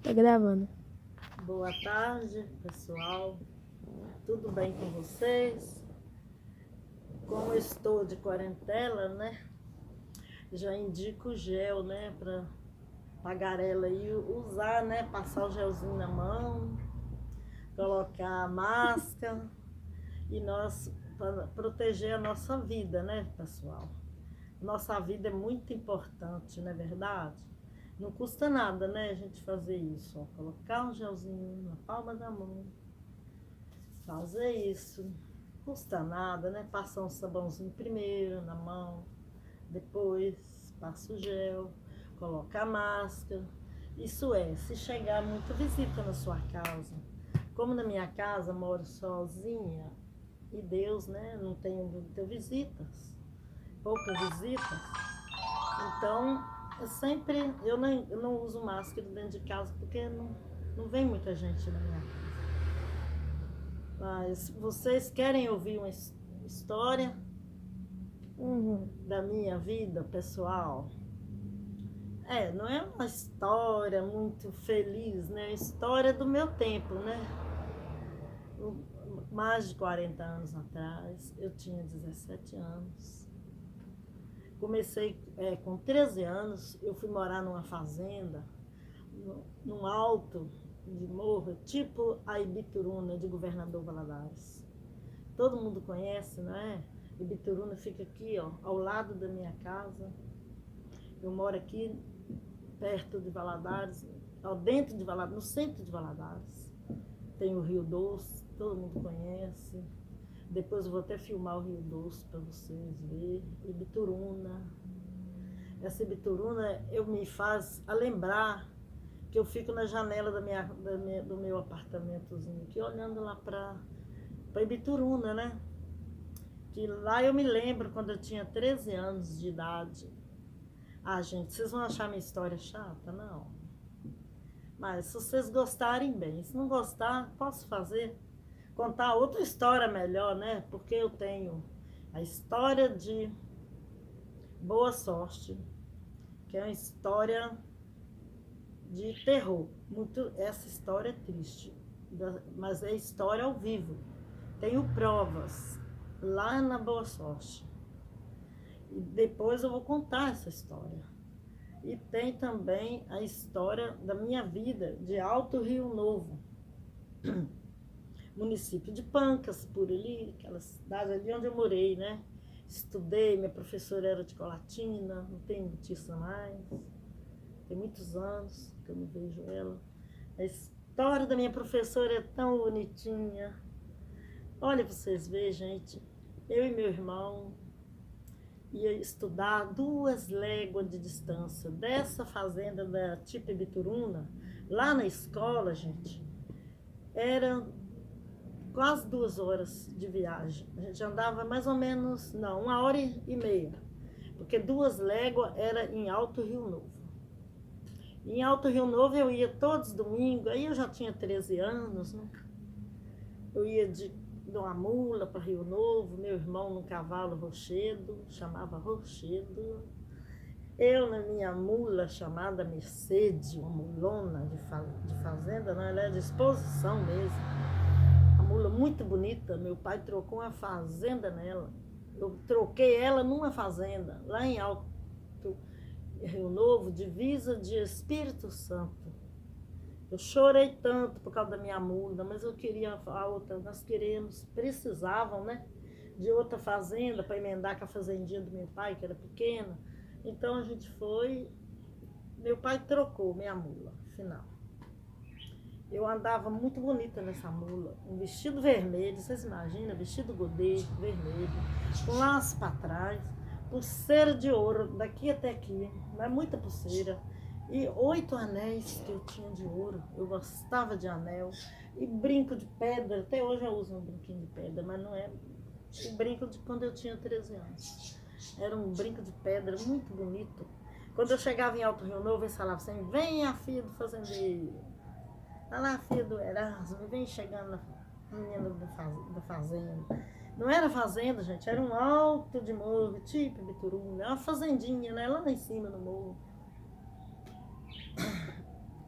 Tá gravando. Boa tarde, pessoal. Tudo bem com vocês? Como eu estou de quarentena, né? Já indico o gel, né? Para tagarela aí usar, né? Passar o gelzinho na mão, colocar a máscara e nós para proteger a nossa vida, né, pessoal? Nossa vida é muito importante, não é verdade? Não custa nada, né, a gente fazer isso, ó, colocar um gelzinho na palma da mão, fazer isso, não custa nada, né? Passar um sabãozinho primeiro na mão, depois passa o gel, coloca a máscara. Isso é, se chegar muita visita na sua casa, como na minha casa moro sozinha e Deus, né, não tenho muitas visitas, poucas visitas, então eu não uso máscara dentro de casa porque não vem muita gente na minha casa. Mas vocês querem ouvir uma história da minha vida pessoal? Não é uma história muito feliz, né? É a história do meu tempo, né? Mais de 40 anos atrás, eu tinha 17 anos. Comecei com 13 anos, eu fui morar numa fazenda, num alto de morro, tipo a Ibituruna, de Governador Valadares. Todo mundo conhece, não é? Ibituruna fica aqui, ó, ao lado da minha casa. Eu moro aqui, perto de Valadares, ó, dentro de Valadares, no centro de Valadares. Tem o Rio Doce, todo mundo conhece. Depois eu vou até filmar o Rio Doce para vocês verem. Ibituruna. Essa Ibituruna me faz lembrar que eu fico na janela do meu apartamentozinho aqui, olhando lá para Ibituruna, né? Que lá eu me lembro quando eu tinha 13 anos de idade. Ah, gente, vocês vão achar minha história chata? Não. Mas se vocês gostarem, bem. Se não gostar, posso contar outra história melhor, né? Porque eu tenho a história de Boa Sorte, que é uma história de terror. Essa história é triste, mas é história ao vivo. Tenho provas lá na Boa Sorte. E depois eu vou contar essa história. E tem também a história da minha vida de Alto Rio Novo, município de Pancas, por ali, aquela cidade ali onde eu morei, né? Estudei, minha professora era de Colatina, não tenho notícia mais. Tem muitos anos que eu não vejo ela. A história da minha professora é tão bonitinha. Olha para vocês verem, gente. Eu e meu irmão ia estudar 2 léguas de distância dessa fazenda da Tipo Ibituruna. Lá na escola, gente, era quase 2 horas de viagem. A gente andava mais ou menos, 1h30. Porque 2 léguas era em Alto Rio Novo. Em Alto Rio Novo eu ia todos os domingos, aí eu já tinha 13 anos, né? Eu ia de uma mula para Rio Novo, meu irmão num cavalo rochedo, chamava Rochedo. Eu na minha mula chamada Mercedes, uma mulona de fazenda, não, ela é de exposição mesmo. A mula muito bonita, meu pai trocou uma fazenda nela. Eu troquei ela numa fazenda, lá em Alto Rio Novo, divisa de Espírito Santo. Eu chorei tanto por causa da minha mula, mas eu queria a outra, precisavam, né, de outra fazenda para emendar com a fazendinha do meu pai, que era pequena. Então a gente foi, meu pai trocou minha mula, final. Eu andava muito bonita nessa mula, um vestido vermelho, vocês imaginam, vestido godê vermelho, com laço para trás, pulseira de ouro daqui até aqui, mas muita pulseira, e 8 anéis que eu tinha de ouro. Eu gostava de anel, e brinco de pedra. Até hoje eu uso um brinquinho de pedra, mas não é o brinco de quando eu tinha 13 anos. Era um brinco de pedra muito bonito. Quando eu chegava em Alto Rio Novo, eles falavam assim: vem a filha do fazendeiro, tá lá a filha do Erasmo, vem chegando a menina da fazenda. Não era fazenda, gente, era um alto de morro, tipo Ibituruna, uma fazendinha, né, lá em cima no morro.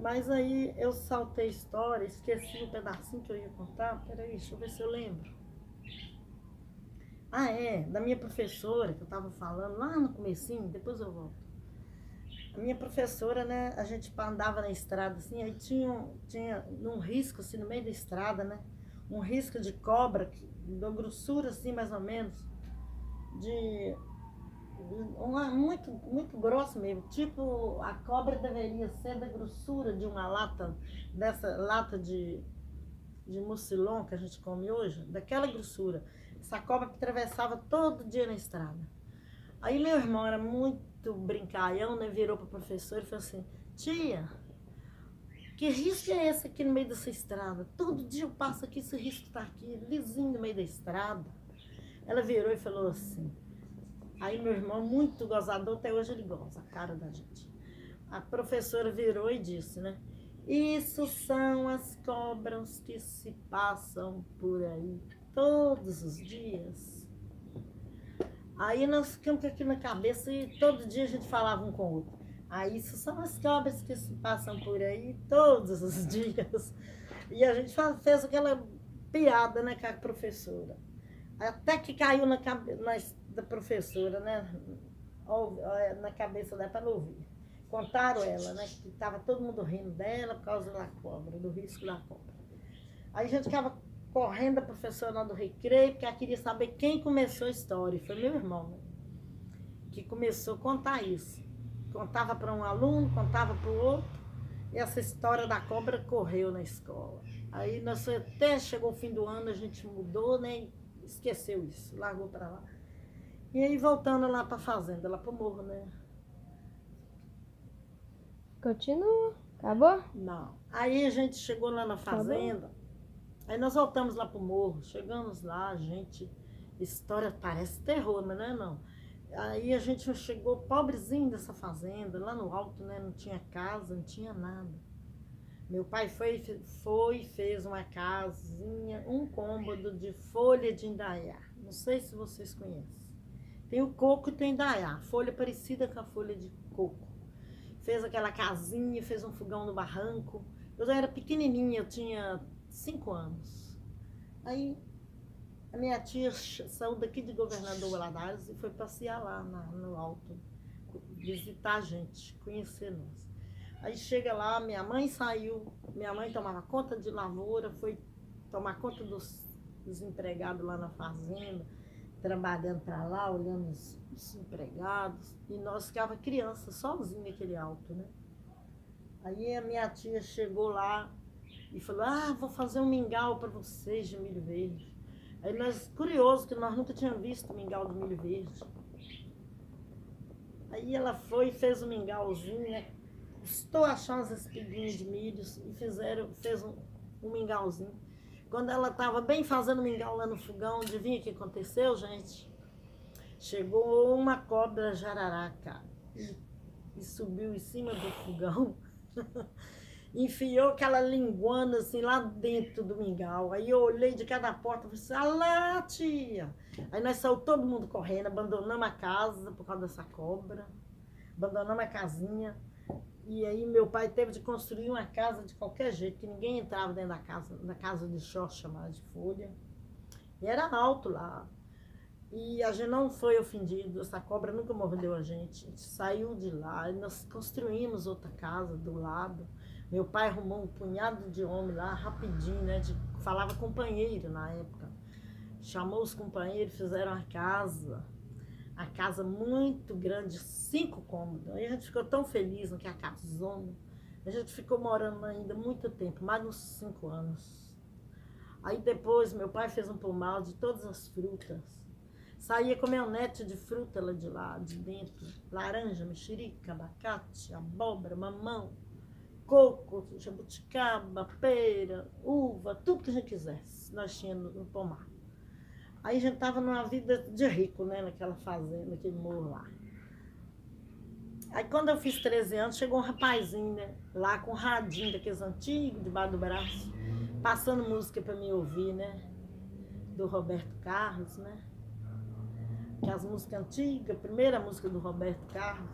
Mas aí eu saltei a história, esqueci um pedacinho que eu ia contar. Peraí, deixa eu ver se eu lembro. Ah, é, da minha professora que eu estava falando lá no comecinho, depois eu volto. A minha professora, né, a gente andava na estrada assim, aí tinha um risco assim no meio da estrada, né? Um risco de cobra, da grossura assim mais ou menos, de muito grosso mesmo. Tipo, a cobra deveria ser da grossura de uma lata, dessa lata de mucilon que a gente come hoje, daquela grossura. Essa cobra atravessava todo dia na estrada. Aí meu irmão era muito brincalhão, né? Virou para a professora e falou assim: tia, que risco é esse aqui no meio dessa estrada? Todo dia eu passo aqui, esse risco tá aqui, lisinho no meio da estrada. Ela virou e falou assim. Aí meu irmão, muito gozador, até hoje ele goza a cara da gente. A professora virou e disse, né? Isso são as cobras que se passam por aí todos os dias. Aí nós ficamos com aquilo na cabeça e todo dia a gente falava um com o outro. Aí isso são as cobras que se passam por aí todos os dias. E a gente fez aquela piada, né, com a professora. Até que caiu na cabeça da professora, né, na cabeça dela para não ouvir. Contaram ela, né, que estava todo mundo rindo dela por causa da cobra, do risco da cobra. Aí a gente ficava correndo a professora lá do recreio, porque ela queria saber quem começou a história. Foi meu irmão, né, que começou a contar isso. Contava para um aluno, contava para o outro, e essa história da cobra correu na escola. Aí nós, até chegou o fim do ano, a gente mudou, né, esqueceu isso, largou para lá. E aí voltando lá para a fazenda, lá para o morro, né? Continua. Acabou? Não. Aí a gente chegou lá na fazenda, aí nós voltamos lá pro morro, chegamos lá, gente, história parece terror, mas não é não. Aí a gente chegou pobrezinho dessa fazenda, lá no alto, né? Não tinha casa, não tinha nada. Meu pai foi e fez uma casinha, um cômodo de folha de indaiá. Não sei se vocês conhecem. Tem o coco e tem indaiá, folha parecida com a folha de coco. Fez aquela casinha, fez um fogão no barranco. Eu já era pequenininha, eu tinha 5 anos. Aí a minha tia saiu daqui de Governador Valadares e foi passear lá no alto, visitar a gente, conhecer nós. Aí chega lá, minha mãe saiu, minha mãe tomava conta de lavoura, foi tomar conta dos empregados lá na fazenda, trabalhando para lá, olhando os empregados, e nós ficava criança, sozinha naquele alto, né? Aí a minha tia chegou lá e falou: ah, vou fazer um mingau para vocês de milho verde. Aí nós, curioso, que nós nunca tínhamos visto mingau de milho verde. Aí ela foi e fez um mingauzinho, né? Custou achar umas espiguinhas de milho e fez um mingauzinho. Quando ela estava bem fazendo mingau lá no fogão, adivinha o que aconteceu, gente? Chegou uma cobra jararaca e subiu em cima do fogão, enfiou aquela linguana assim lá dentro do mingau. Aí eu olhei de cada porta e falei assim: alá, tia! Aí nós saímos todo mundo correndo, abandonamos a casa por causa dessa cobra, abandonamos a casinha. E aí meu pai teve de construir uma casa de qualquer jeito, que ninguém entrava dentro da casa de short chamada de folha. E era alto lá. E a gente não foi ofendido, essa cobra nunca mordeu a gente saiu de lá, e nós construímos outra casa do lado. Meu pai arrumou um punhado de homem lá, rapidinho, né? Falava companheiro na época. Chamou os companheiros, fizeram a casa muito grande, 5 cômodos. Aí a gente ficou tão feliz no que a casona. A gente ficou morando ainda muito tempo, mais de uns 5 anos. Aí depois meu pai fez um pomar de todas as frutas. Saía caminhonete de fruta lá de dentro. Laranja, mexerica, abacate, abóbora, mamão, coco, jabuticaba, pera, uva, tudo que a gente quisesse. Nós tínhamos no pomar. Aí a gente tava numa vida de rico, né? Naquela fazenda, naquele morro lá. Aí quando eu fiz 13 anos, chegou um rapazinho, né? Lá com um radinho daqueles antigos, debaixo do braço, passando música para mim ouvir, né? Do Roberto Carlos, né? Que as músicas antigas, a primeira música do Roberto Carlos.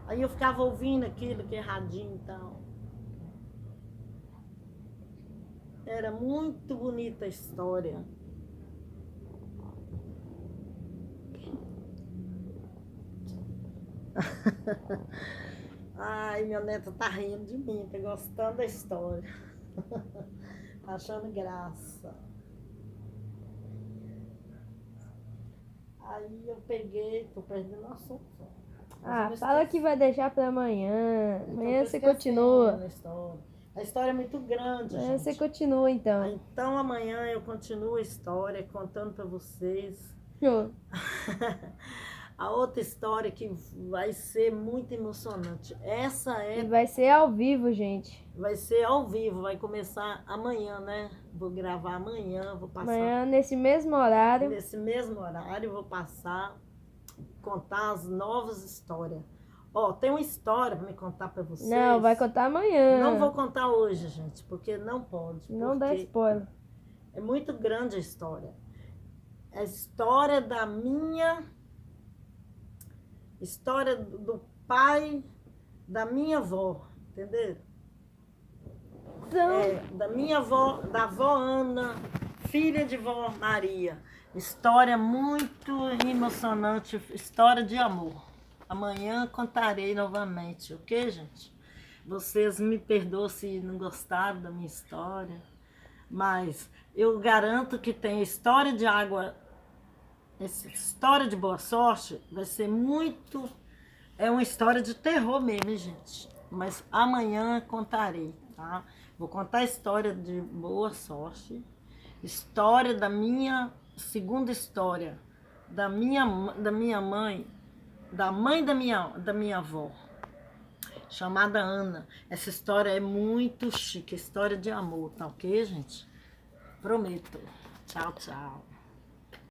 Aí eu ficava ouvindo aquele radinho e tal. Era muito bonita a história. Ai, minha neta tá rindo de mim, tá gostando da história. Tá achando graça. Aí eu peguei, tô perdendo o assunto. Ah, fala que vai deixar pra amanhã. Eu tô Amanhã você esquecendo continua. a história. A história é muito grande, Amanhã você gente. continua, então. Então amanhã eu continuo a história contando pra vocês. Ô, A outra história que vai ser muito emocionante. Essa E é, vai ser ao vivo, gente. vai ser ao vivo, vai começar amanhã, né? Vou gravar amanhã, vou passar Amanhã, nesse mesmo horário. nesse mesmo horário, vou passar, contar as novas histórias. Ó, tem uma história para me contar para vocês. Não, vai contar amanhã. Não vou contar hoje, gente, porque não pode. Não dá porque spoiler. é muito grande a história. É a história da minha... História do pai da minha avó, entendeu? Então, Da minha avó, da avó Ana, filha de vó Maria. História muito emocionante, história de amor. Amanhã contarei novamente, ok, gente? Vocês me perdoam se não gostaram da minha história, mas eu garanto que tem história de água, essa história de boa sorte vai ser muito... É uma história de terror mesmo, hein, gente? Mas amanhã contarei, tá? Vou contar a história de boa sorte, história da minha... Segunda história, da minha mãe, da mãe da minha avó, chamada Ana. Essa história é muito chique, história de amor, tá ok, gente? Prometo. Tchau, tchau.